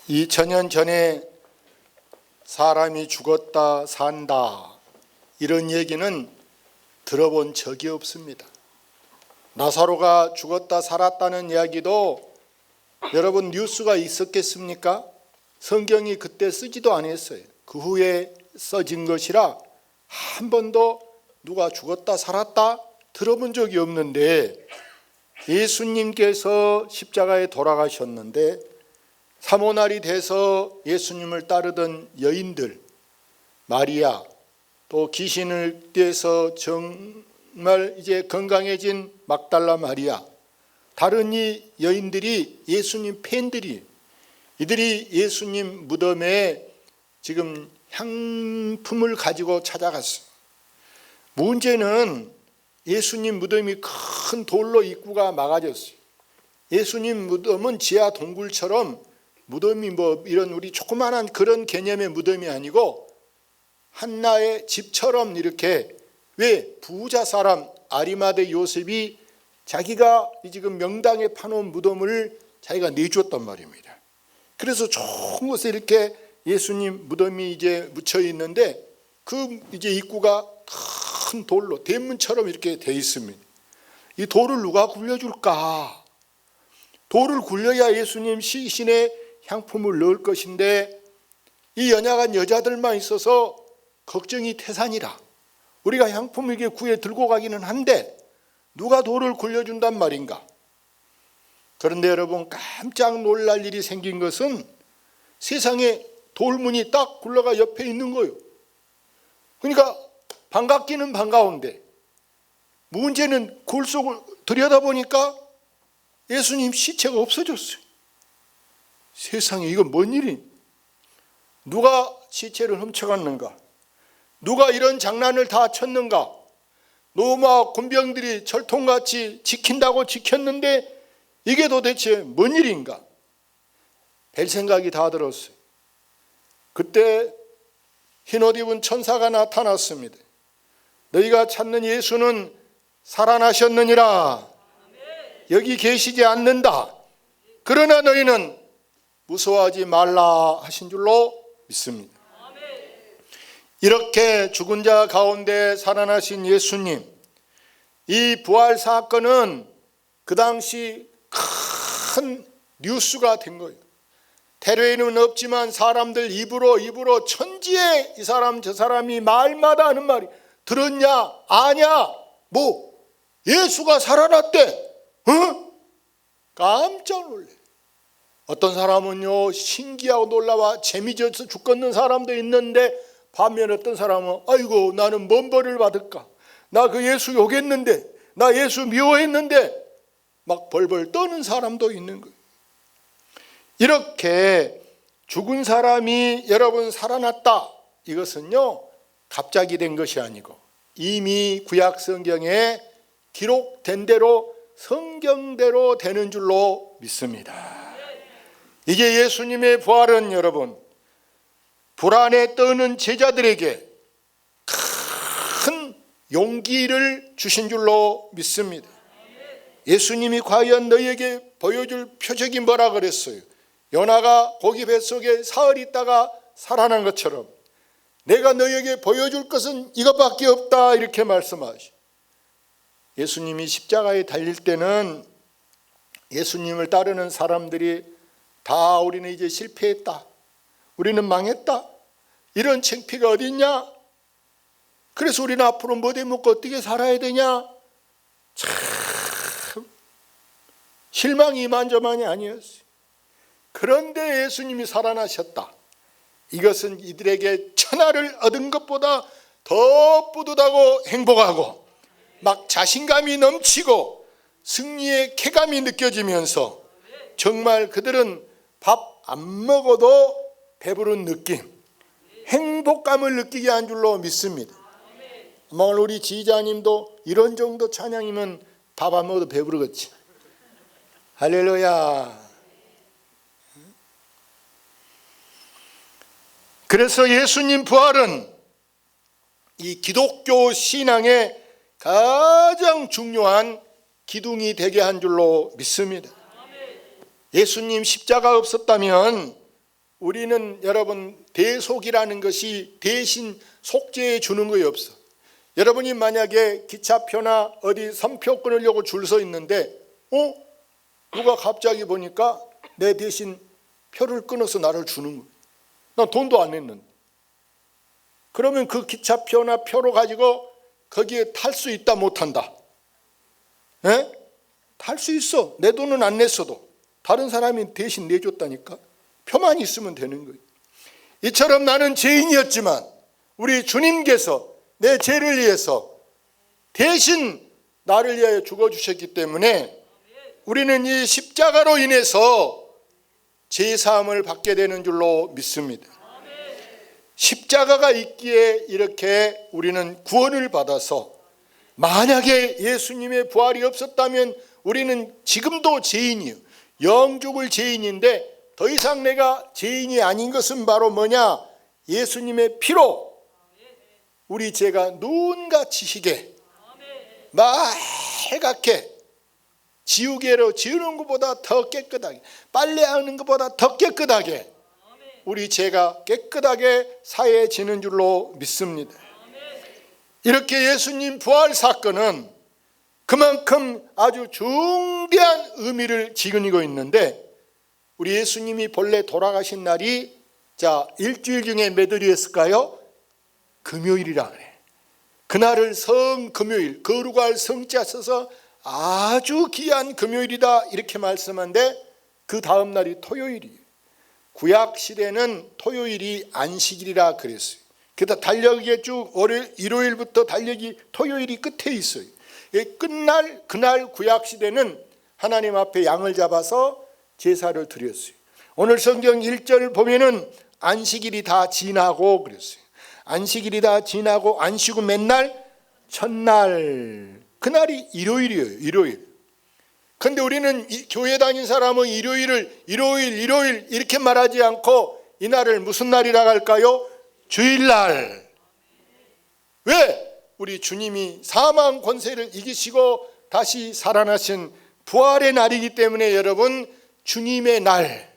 2000년 전에 사람이 죽었다 산다 이런 얘기는 들어본 적이 없습니다. 나사로가 죽었다 살았다는 이야기도 여러분 뉴스가 있었겠습니까? 성경이 그때 쓰지도 않았어요. 그 후에 써진 것이라 한 번도 누가 죽었다 살았다 들어본 적이 없는데, 예수님께서 십자가에 돌아가셨는데 사모날이 돼서 예수님을 따르던 여인들, 마리아, 또 귀신을 떼서 정말 이제 건강해진 막달라 마리아, 다른 이 여인들이 예수님 팬들이, 이들이 예수님 무덤에 지금 향품을 가지고 찾아갔어요. 문제는 예수님 무덤이 큰 돌로 입구가 막아졌어요. 예수님 무덤은 지하 동굴처럼 무덤이 이런 우리 조그마한 그런 개념의 무덤이 아니고 한나의 집처럼 이렇게, 왜 부자 사람 아리마대 요셉이 자기가 지금 명당에 파놓은 무덤을 자기가 내주었단 말입니다. 그래서 좋은 곳에 이렇게 예수님 무덤이 이제 묻혀 있는데 그 이제 입구가 큰 돌로 대문처럼 이렇게 돼 있습니다. 이 돌을 누가 굴려줄까? 돌을 굴려야 예수님 시신에 향품을 넣을 것인데 이 연약한 여자들만 있어서 걱정이 태산이라 우리가 향품을 이게 구해 들고 가기는 한데 누가 돌을 굴려준단 말인가? 그런데 여러분, 깜짝 놀랄 일이 생긴 것은 세상에 돌문이 딱 굴러가 옆에 있는 거예요. 그러니까 반갑기는 반가운데 문제는 골 속을 들여다보니까 예수님 시체가 없어졌어요. 세상에 이건 뭔 일이? 누가 시체를 훔쳐갔는가? 누가 이런 장난을 다 쳤는가? 로마 군병들이 철통같이 지킨다고 지켰는데 이게 도대체 뭔 일인가? 별 생각이 다 들었어요. 그때 흰옷 입은 천사가 나타났습니다. 너희가 찾는 예수는 살아나셨느니라. 여기 계시지 않는다. 그러나 너희는 무서워하지 말라 하신 줄로 믿습니다. 이렇게 죽은 자 가운데 살아나신 예수님, 이 부활 사건은 그 당시 큰 뉴스가 된 거예요. 테레비는 없지만 사람들 입으로 천지에 이 사람 저 사람이 말마다 하는 말이, 들었냐? 아냐? 예수가 살아났대. 깜짝 놀래. 어떤 사람은요 신기하고 놀라와 재미져서 죽겠는 사람도 있는데, 반면 어떤 사람은 아이고 나는 뭔 벌을 받을까? 나 그 예수 욕했는데, 나 예수 미워했는데 막 벌벌 떠는 사람도 있는 거예요. 이렇게 죽은 사람이 여러분 살아났다, 이것은요 갑자기 된 것이 아니고 이미 구약 성경에 기록된 대로 성경대로 되는 줄로 믿습니다. 이제 예수님의 부활은 여러분 불안에 떠는 제자들에게 큰 용기를 주신 줄로 믿습니다. 예수님이 과연 너희에게 보여줄 표적이 뭐라 그랬어요? 요나가 고기 뱃속에 사흘 있다가 살아난 것처럼 내가 너희에게 보여줄 것은 이것밖에 없다, 이렇게 말씀하시죠. 예수님이 십자가에 달릴 때는 예수님을 따르는 사람들이 다 우리는 이제 실패했다, 우리는 망했다, 이런 창피가 어디 있냐? 그래서 우리는 앞으로 뭐 되먹고 어떻게 살아야 되냐? 참 실망이 이만저만이 아니었어요. 그런데 예수님이 살아나셨다, 이것은 이들에게 천하를 얻은 것보다 더 뿌듯하고 행복하고 막 자신감이 넘치고 승리의 쾌감이 느껴지면서 정말 그들은 밥 안 먹어도 배부른 느낌, 행복감을 느끼게 한 줄로 믿습니다. 아마 우리 지휘자님도 이런 정도 찬양이면 밥 안 먹어도 배부르겠지. 할렐루야. 그래서 예수님 부활은 이 기독교 신앙의 가장 중요한 기둥이 되게 한 줄로 믿습니다. 예수님 십자가 없었다면 우리는 여러분 대속이라는 것이 대신 속죄해 주는 것이 없어. 여러분이 만약에 기차표나 어디 선표 끊으려고 줄 서 있는데 누가 갑자기 보니까 내 대신 표를 끊어서 나를 주는 거야. 난 돈도 안 냈는데. 그러면 그 기차표나 표로 가지고 거기에 탈 수 있다 못한다? 탈 수 있어. 내 돈은 안 냈어도 다른 사람이 대신 내줬다니까. 표만 있으면 되는 거예요. 이처럼 나는 죄인이었지만 우리 주님께서 내 죄를 위해서 대신 나를 위하여 죽어주셨기 때문에 우리는 이 십자가로 인해서 죄사함을 받게 되는 줄로 믿습니다. 십자가가 있기에 이렇게 우리는 구원을 받아서, 만약에 예수님의 부활이 없었다면 우리는 지금도 죄인이요, 영죽을 죄인인데, 더 이상 내가 죄인이 아닌 것은 바로 뭐냐? 예수님의 피로 우리 죄가 눈같이 희게 말갛게 지우개로 지우는 것보다 더 깨끗하게, 빨래하는 것보다 더 깨끗하게 우리 죄가 깨끗하게 사해지는 줄로 믿습니다. 이렇게 예수님 부활 사건은 그만큼 아주 중대한 의미를 지니고 있는데, 우리 예수님이 본래 돌아가신 날이 일주일 중에 몇 일이었을까요? 금요일이라 그래. 그날을 성금요일, 거룩할 성자 써서 아주 귀한 금요일이다 이렇게 말씀한데, 그 다음 날이 토요일이에요. 구약 시대는 토요일이 안식일이라 그랬어요. 그래서 달력에 쭉 일요일부터 달력이 토요일이 끝에 있어요. 끝날 그날 구약 시대는 하나님 앞에 양을 잡아서 제사를 드렸어요. 오늘 성경 1절 보면은 안식일이 다 지나고 그랬어요. 안식일이 다 지나고 안식 후 맨날 첫날, 그날이 일요일이에요. 일요일. 그런데 우리는 교회 다닌 사람은 일요일 이렇게 말하지 않고 이 날을 무슨 날이라고 할까요? 주일날. 왜? 우리 주님이 사망 권세를 이기시고 다시 살아나신 부활의 날이기 때문에 여러분, 주님의 날.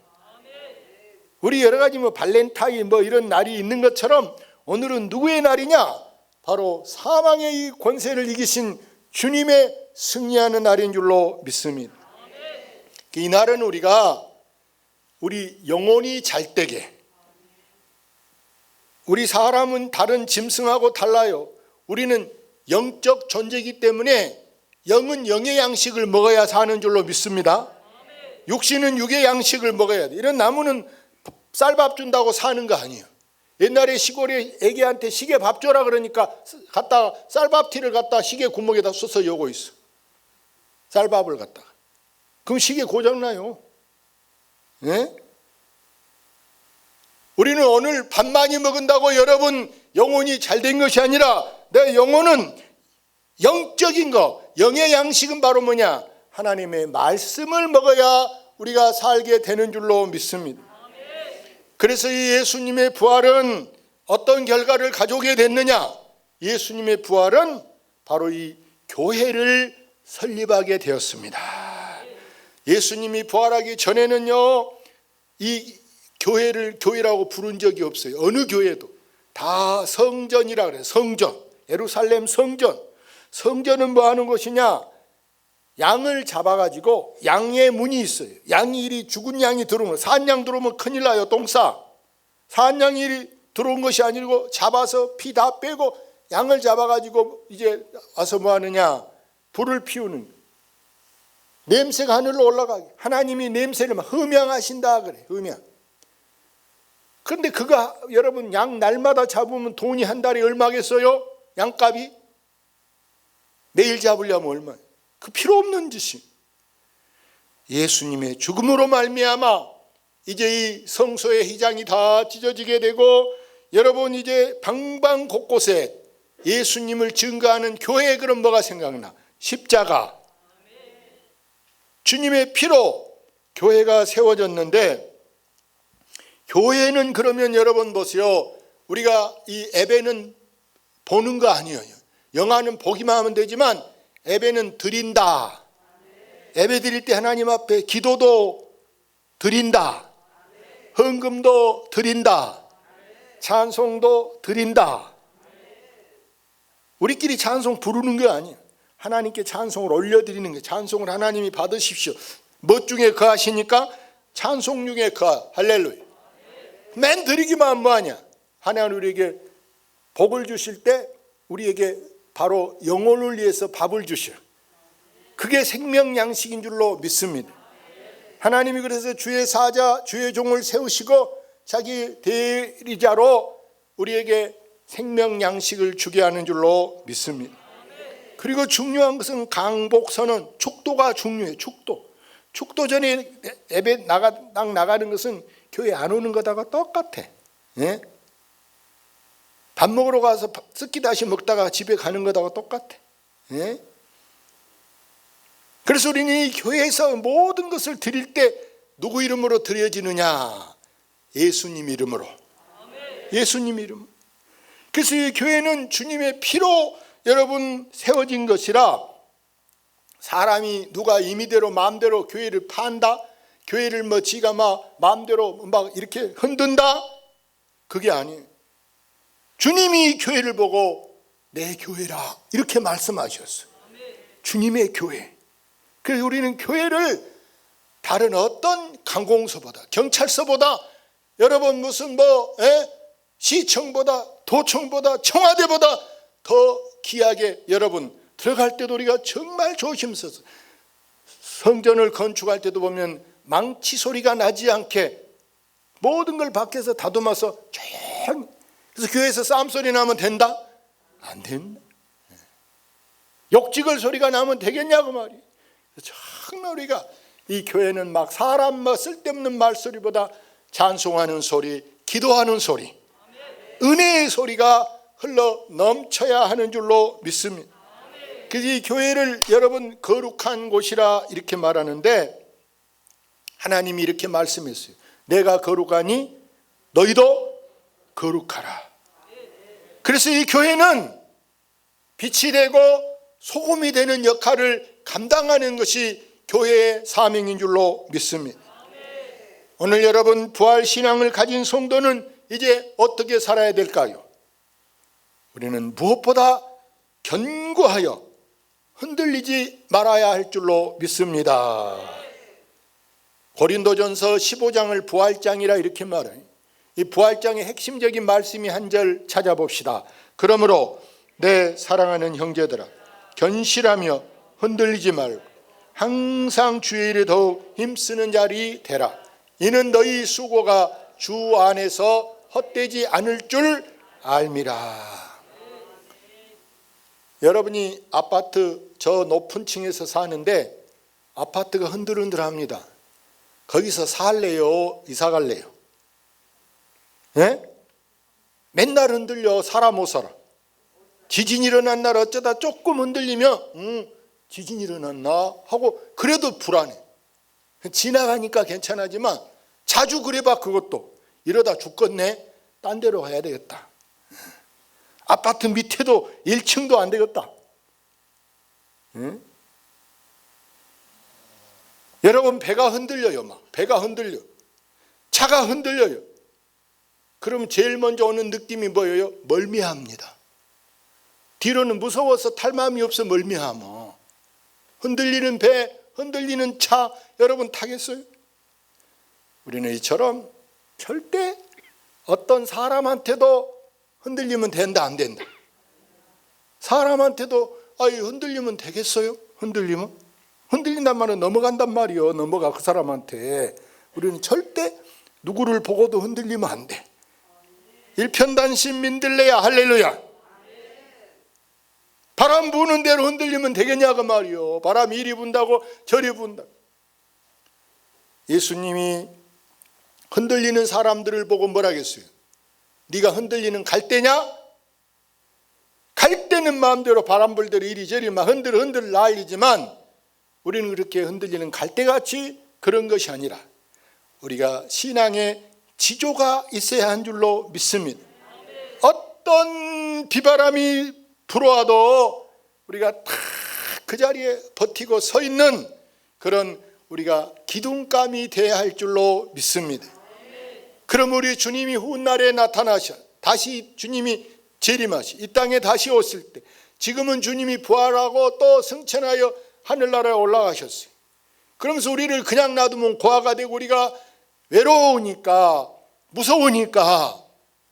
우리 여러 가지 발렌타인 이런 날이 있는 것처럼 오늘은 누구의 날이냐? 바로 사망의 이 권세를 이기신 주님의 승리하는 날인 줄로 믿습니다. 이 날은 우리 영혼이 잘 되게, 우리 사람은 다른 짐승하고 달라요. 우리는 영적 존재이기 때문에 영은 영의 양식을 먹어야 사는 줄로 믿습니다. 육신은 육의 양식을 먹어야 돼. 이런 나무는 쌀밥 준다고 사는 거 아니에요. 옛날에 시골에 애기한테 시계 밥 줘라 그러니까 갖다가 쌀밥티를 갖다 시계 구멍에다 쑤서 여고 있어. 쌀밥을 갖다가. 그럼 시계 고장나요. 네? 우리는 오늘 밥 많이 먹은다고 여러분 영혼이 잘된 것이 아니라, 내 영혼은 영적인 거, 영의 양식은 바로 뭐냐? 하나님의 말씀을 먹어야 우리가 살게 되는 줄로 믿습니다. 그래서 이 예수님의 부활은 어떤 결과를 가져오게 됐느냐? 예수님의 부활은 바로 이 교회를 설립하게 되었습니다. 예수님이 부활하기 전에는요, 이 교회를 교회라고 부른 적이 없어요. 어느 교회도 다 성전이라 그래요. 성전, 예루살렘 성전. 성전은 뭐 하는 것이냐? 양을 잡아가지고, 양의 문이 있어요. 양이 이리 죽은 양이 들어오면, 산양 들어오면 큰일 나요. 똥싸. 산양이 들어온 것이 아니고 잡아서 피 다 빼고 양을 잡아가지고 이제 와서 뭐 하느냐? 불을 피우는 거예요. 냄새가 하늘로 올라가게. 하나님이 냄새를 막 흠양하신다 그래. 흠양. 그런데 그거 여러분, 양 날마다 잡으면 돈이 한 달에 얼마겠어요? 양값이? 매일 잡으려면 얼마? 그 필요 없는 짓이. 예수님의 죽음으로 말미암아 이제 이 성소의 휘장이 다 찢어지게 되고, 여러분 이제 방방 곳곳에 예수님을 증거하는 교회에 그럼 뭐가 생각나? 십자가. 주님의 피로 교회가 세워졌는데, 교회는 그러면 여러분 보세요. 우리가 이 예배는 보는 거 아니에요. 영화는 보기만 하면 되지만 예배는 드린다. 예배 드릴 때 하나님 앞에 기도도 드린다. 헌금도 드린다. 찬송도 드린다. 우리끼리 찬송 부르는 게 아니에요. 하나님께 찬송을 올려드리는 거예요. 찬송을 하나님이 받으십시오. 뭐 중에 거하시니까? 찬송 중에 거하. 할렐루야. 맨 드리기만 하면 뭐하냐? 하나님 우리에게 복을 주실 때 우리에게 바로 영혼을 위해서 밥을 주셔. 그게 생명 양식인 줄로 믿습니다. 하나님이 그래서 주의 사자, 주의 종을 세우시고 자기 대리자로 우리에게 생명 양식을 주게 하는 줄로 믿습니다. 그리고 중요한 것은 강복선언, 축도가 중요해요. 축도 전에 예배 나가는 것은 교회 안 오는 거다가 똑같아. 예? 밥 먹으러 가서 쓱기다시 먹다가 집에 가는 거다가 똑같아. 예? 그래서 우리는 이 교회에서 모든 것을 드릴 때 누구 이름으로 드려지느냐? 예수님 이름으로. 예수님 이름. 그래서 이 교회는 주님의 피로 여러분 세워진 것이라 사람이 누가 임의대로 마음대로 교회를 판다, 교회를 뭐 지가 막 마음대로 막 이렇게 흔든다, 그게 아니에요. 주님이 교회를 보고 내 교회라 이렇게 말씀하셨어요. 주님의 교회. 그래서 우리는 교회를 다른 어떤 관공서보다, 경찰서보다, 여러분 무슨 시청보다, 도청보다, 청와대보다 더 귀하게 여러분 들어갈 때도 우리가 정말 조심스러워서 성전을 건축할 때도 보면 망치 소리가 나지 않게 모든 걸 밖에서 다듬어서 조용히. 그래서 교회에서 싸움 소리 나면 된다? 안 된다. 욕지글 소리가 나면 되겠냐고 말이에요. 정말 우리가 이 교회는 막 사람 쓸데없는 말소리보다 찬송하는 소리, 기도하는 소리, 은혜의 소리가 흘러 넘쳐야 하는 줄로 믿습니다. 그래서 이 교회를 여러분 거룩한 곳이라 이렇게 말하는데 하나님이 이렇게 말씀했어요. 내가 거룩하니 너희도 거룩하라. 그래서 이 교회는 빛이 되고 소금이 되는 역할을 감당하는 것이 교회의 사명인 줄로 믿습니다. 오늘 여러분 부활신앙을 가진 성도는 이제 어떻게 살아야 될까요? 우리는 무엇보다 견고하여 흔들리지 말아야 할 줄로 믿습니다. 고린도전서 15장을 부활장이라 이렇게 말해요. 이 부활장의 핵심적인 말씀이 한 절 찾아봅시다. 그러므로 내 사랑하는 형제들아 견실하며 흔들리지 말고 항상 주의 일에 더욱 힘쓰는 자리 되라. 이는 너희 수고가 주 안에서 헛되지 않을 줄 알미라. 여러분이 아파트 저 높은 층에서 사는데 아파트가 흔들흔들합니다. 거기서 살래요? 이사 갈래요? 예? 맨날 흔들려. 살아 못 살아? 지진 일어난 날 어쩌다 조금 흔들리면 지진 일어났나 하고 그래도 불안해. 지나가니까 괜찮아지만 자주 그래봐. 그것도 이러다 죽겠네. 딴 데로 가야 되겠다. 아파트 밑에도 1층도 안 되겠다. 응? 여러분 배가 흔들려요. 막 배가 흔들려. 차가 흔들려요. 그럼 제일 먼저 오는 느낌이 뭐예요? 멀미합니다. 뒤로는 무서워서 탈 마음이 없어 멀미하면. 흔들리는 배, 흔들리는 차 여러분 타겠어요? 우리는 이처럼 절대 어떤 사람한테도 흔들리면 된다 안 된다. 사람한테도 흔들리면 되겠어요? 흔들린단 말은 넘어간단 말이요. 넘어가 그 사람한테. 우리는 절대 누구를 보고도 흔들리면 안 돼. 일편단심 민들레야. 할렐루야. 바람 부는 대로 흔들리면 되겠냐고 말이요. 바람이 이리 분다고 저리 분다. 예수님이 흔들리는 사람들을 보고 뭐라 했어요? 네가 흔들리는 갈대냐? 갈대는 마음대로 바람 불대로 이리저리 막 흔들 난리지만 우리는 그렇게 흔들리는 갈대같이 그런 것이 아니라 우리가 신앙의 지조가 있어야 한 줄로 믿습니다. 어떤 비바람이 불어와도 우리가 다 그 자리에 버티고 서 있는 그런 우리가 기둥감이 되어야 할 줄로 믿습니다. 그럼 우리 주님이 훗날에 나타나셔 다시 주님이 재림하시 이 땅에 다시 오실 때, 지금은 주님이 부활하고 또 승천하여 하늘나라에 올라가셨어요. 그러면서 우리를 그냥 놔두면 고아가 되고 우리가 외로우니까 무서우니까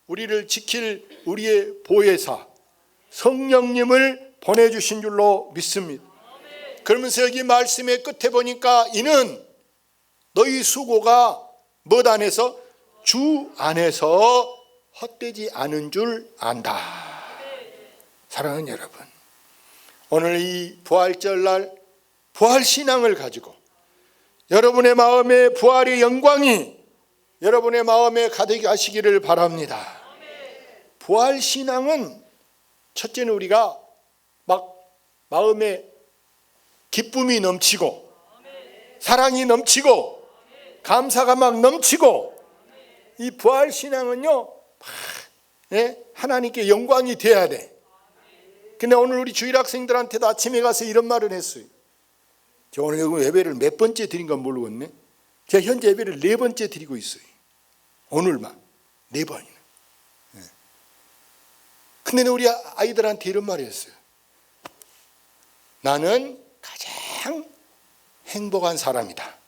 우리를 지킬 우리의 보혜사 성령님을 보내주신 줄로 믿습니다. 그러면서 여기 말씀의 끝에 보니까 이는 너희 수고가 뭐 안에서? 주 안에서 헛되지 않은 줄 안다. 사랑하는 여러분, 오늘 이 부활절날 부활신앙을 가지고 여러분의 마음에 부활의 영광이 여러분의 마음에 가득 하시기를 바랍니다. 부활신앙은 첫째는 우리가 막 마음에 기쁨이 넘치고 사랑이 넘치고 감사가 막 넘치고, 이 부활신앙은요 하나님께 영광이 돼야 돼. 근데 오늘 우리 주일학생들한테도 아침에 가서 이런 말을 했어요. 저 오늘 여기 예배를 몇 번째 드린 건 모르겠네. 제가 현재 예배를 4번째 드리고 있어요. 오늘만 4번이나. 근데 우리 아이들한테 이런 말을 했어요. 나는 가장 행복한 사람이다.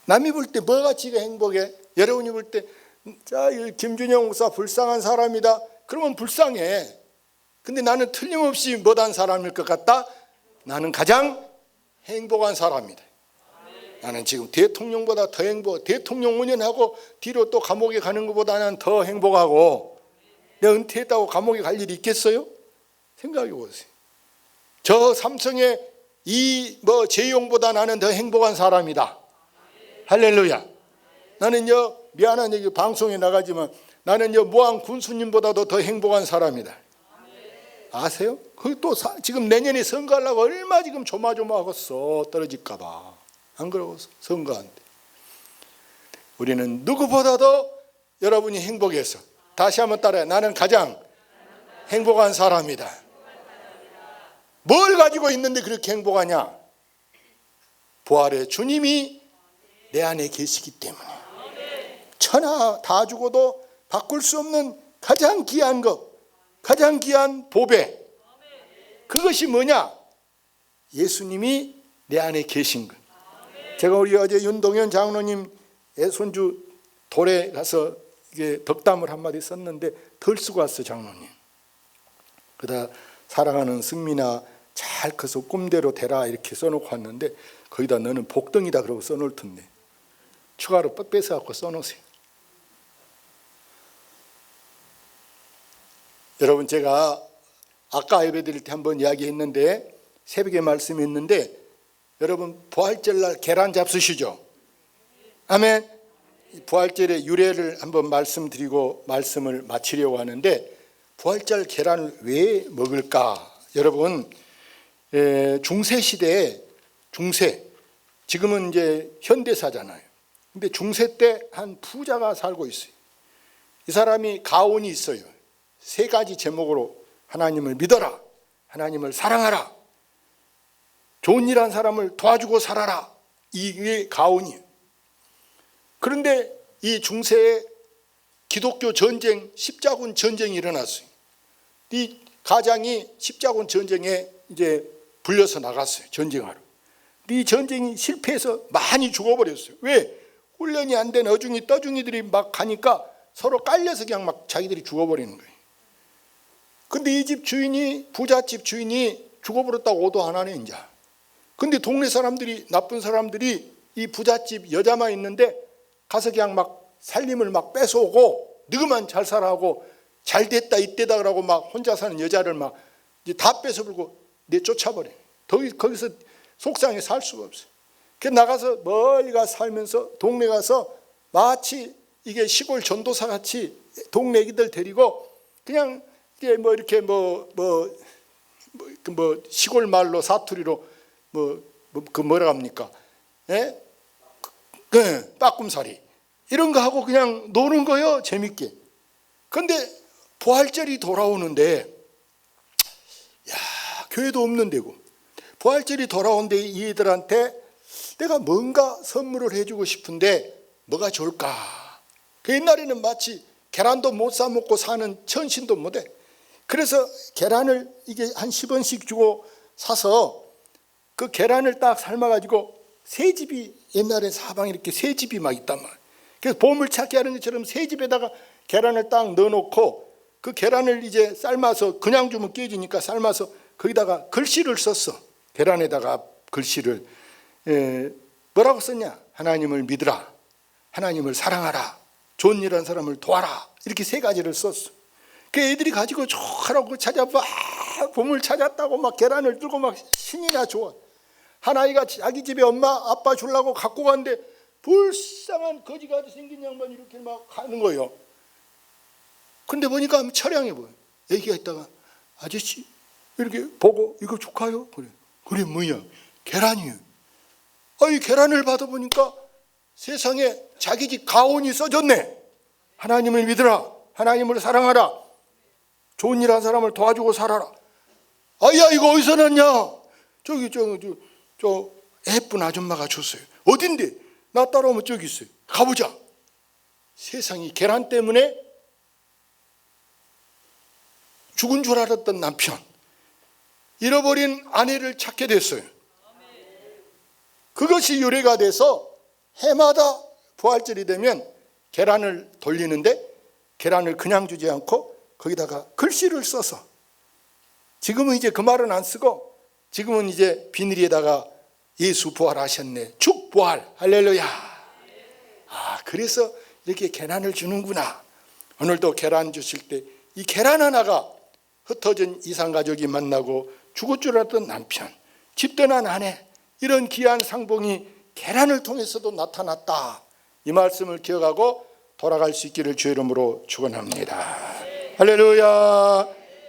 남이 볼 때 뭐가 지가 행복해? 여러분이 볼 때 자, 김준영 목사 불쌍한 사람이다. 그러면 불쌍해. 근데 나는 틀림없이 못한 사람일 것 같다. 나는 가장 행복한 사람이다. 나는 지금 대통령보다 더 행복, 대통령 운전하고 뒤로 또 감옥에 가는 것보다는 더 행복하고, 내가 은퇴했다고 감옥에 갈 일이 있겠어요? 생각해 보세요. 저 삼성의 이 재용보다 나는 더 행복한 사람이다. 할렐루야. 나는요, 미안한 얘기 방송에 나가지만 나는요 모한 군수님보다도 더 행복한 사람이다. 아세요? 그 또 지금 내년에 선거하려고 얼마 지금 조마조마하겠어. 떨어질까봐. 안 그러고 선거한테. 우리는 누구보다도 여러분이 행복해서, 다시 한번 따라해. 나는 가장 행복한 사람이다. 뭘 가지고 있는데 그렇게 행복하냐? 부활의 주님이 내 안에 계시기 때문에. 천하 다 주고도 바꿀 수 없는 가장 귀한 것, 가장 귀한 보배, 그것이 뭐냐? 예수님이 내 안에 계신 것. 제가 우리 어제 윤동현 장로님 손주 돌에 가서 이게 덕담을 한마디 썼는데 덜 쓰고 왔어 장로님. 그러다 사랑하는 승민아 잘 커서 꿈대로 되라 이렇게 써놓고 왔는데, 거기다 너는 복덩이다 그러고 써놓을 텐데 추가로 뺏어갖고 써놓으세요. 여러분, 제가 아까 예배 드릴 때 한번 이야기했는데, 새벽에 말씀이 있는데, 여러분 부활절날 계란 잡수시죠? 아멘. 부활절의 유래를 한번 말씀드리고 말씀을 마치려고 하는데, 부활절 계란을 왜 먹을까? 여러분, 중세 시대에, 중세, 지금은 이제 현대사잖아요. 근데 중세 때 한 부자가 살고 있어요. 이 사람이 가훈이 있어요. 3가지 제목으로 하나님을 믿어라, 하나님을 사랑하라, 좋은 일 한 사람을 도와주고 살아라. 이게 가훈이에요. 그런데 이 중세에 기독교 전쟁, 십자군 전쟁이 일어났어요. 이 가장이 십자군 전쟁에 이제 불려서 나갔어요. 전쟁하러. 이 전쟁이 실패해서 많이 죽어버렸어요. 왜? 훈련이 안 된 어중이 떠중이들이 막 가니까 서로 깔려서 그냥 막 자기들이 죽어버리는 거예요. 근데 이 집 주인이, 부잣집 주인이 죽어버렸다고 오도 안 하네 이제. 근데 동네 사람들이, 나쁜 사람들이 이 부잣집 여자만 있는데 가서 그냥 막 살림을 막 뺏어오고, 너만 잘 살아하고 잘 됐다 이때다 그러고 막 혼자 사는 여자를 막 이제 다 뺏어버리고 내쫓아버려. 거기서 속상해 살 수가 없어요. 그래서 나가서 멀리 가서 살면서 동네 가서 마치 이게 시골 전도사 같이 동네 애기들 데리고 그냥 이게 뭐 이렇게 시골 말로 사투리로 뭐라 합니까? 예? 빠꿈살이 이런 거 하고 그냥 노는 거요, 재밌게. 근데 부활절이 돌아오는데, 야, 교회도 없는 데고 부활절이 돌아오는데 이 애들한테 내가 뭔가 선물을 해주고 싶은데 뭐가 좋을까? 그 옛날에는 마치 계란도 못 사 먹고 사는 천신도 못해. 그래서 계란을 이게 한 10원씩 주고 사서 그 계란을 딱 삶아가지고 새집이, 옛날에 사방에 이렇게 새집이 막 있단 말이에요. 그래서 보물찾기 하는 것처럼 새집에다가 계란을 딱 넣어놓고 그 계란을 이제 삶아서 그냥 주면 깨지니까 삶아서 거기다가 글씨를 썼어. 계란에다가 글씨를 뭐라고 썼냐? 하나님을 믿으라, 하나님을 사랑하라, 좋은 일한 사람을 도와라, 이렇게 세 가지를 썼어. 그 애들이 가지고 좋아라고 찾아봐 보물 찾았다고 막 계란을 들고 막 신이나 좋아. 한 아이가 자기 집에 엄마 아빠 주려고 갖고 갔는데 불쌍한 거지같이 생긴 양반이 이렇게 막 가는 거예요. 근데 보니까 처량해 보여. 애기가 있다가 아저씨 이렇게 보고 이거 줄까요? 그래 뭐냐? 계란이에요. 이 계란을 받아보니까 세상에 자기 집 가온이 써졌네. 하나님을 믿으라, 하나님을 사랑하라, 좋은 일 한 사람을 도와주고 살아라. 야 이거 어디서 났냐? 저 예쁜 아줌마가 줬어요. 어딘데? 나 따라오면 저기 있어요. 가보자. 세상이 계란 때문에 죽은 줄 알았던 남편, 잃어버린 아내를 찾게 됐어요. 그것이 유래가 돼서 해마다 부활절이 되면 계란을 돌리는데 계란을 그냥 주지 않고 거기다가 글씨를 써서, 지금은 이제 그 말은 안 쓰고 지금은 이제 비닐에다가 예수 부활하셨네, 축부활, 할렐루야. 그래서 이렇게 계란을 주는구나. 오늘도 계란 주실 때 이 계란 하나가 흩어진 이산가족이 만나고 죽을 줄 알았던 남편, 집 떠난 아내, 이런 귀한 상봉이 계란을 통해서도 나타났다. 이 말씀을 기억하고 돌아갈 수 있기를 주의 이름으로 축원합니다. 할렐루야.